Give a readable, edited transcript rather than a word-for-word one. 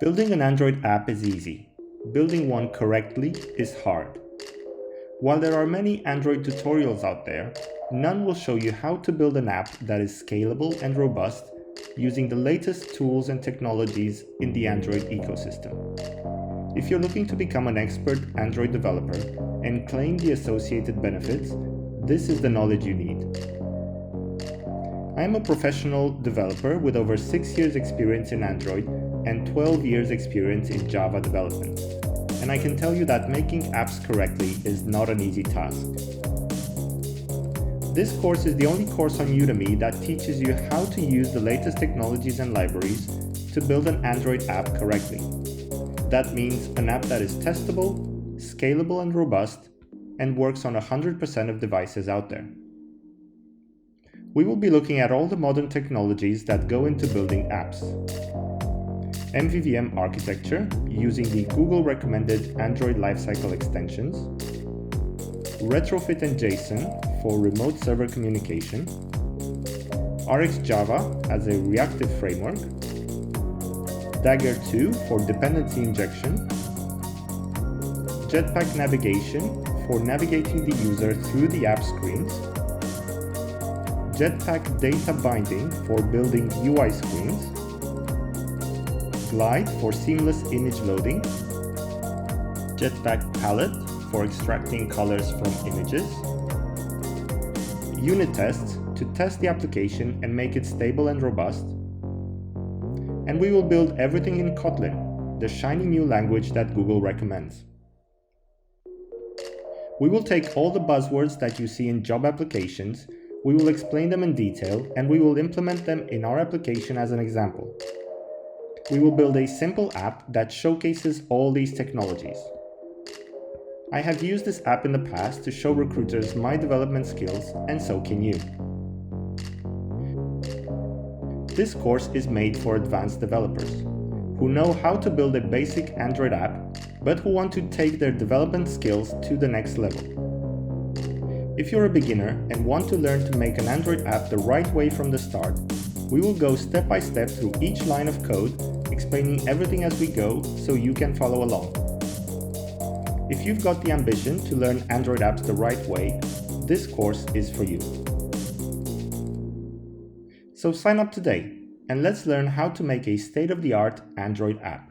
Building an Android app is easy. Building one correctly is hard. While there are many Android tutorials out there, none will show you how to build an app that is scalable and robust using the latest tools and technologies in the Android ecosystem. If you're looking to become an expert Android developer and claim the associated benefits, this is the knowledge you need. I am a professional developer with over 6 years experience in Android and 12 years experience in Java development. And I can tell you that making apps correctly is not an easy task. This course is the only course on Udemy that teaches you how to use the latest technologies and libraries to build an Android app correctly. That means an app that is testable, scalable and robust, and works on 100% of devices out there. We will be looking at all the modern technologies that go into building apps. MVVM architecture using the Google recommended Android Lifecycle Extensions, Retrofit and JSON for remote server communication, RxJava as a reactive framework, Dagger 2 for dependency injection, Jetpack navigation for navigating the user through the app screens, Jetpack data binding for building UI screens, Glide for seamless image loading, Jetpack palette for extracting colors from images, unit tests to test the application and make it stable and robust, and we will build everything in Kotlin, the shiny new language that Google recommends. We will take all the buzzwords that you see in job applications, we will explain them in detail, and we will implement them in our application as an example. We will build a simple app that showcases all these technologies. I have used this app in the past to show recruiters my development skills, and so can you. This course is made for advanced developers who know how to build a basic Android app, but who want to take their development skills to the next level. If you're a beginner and want to learn to make an Android app the right way from the start, we will go step by step through each line of code, explaining everything as we go so you can follow along. If you've got the ambition to learn Android apps the right way, this course is for you. So sign up today and let's learn how to make a state-of-the-art Android app.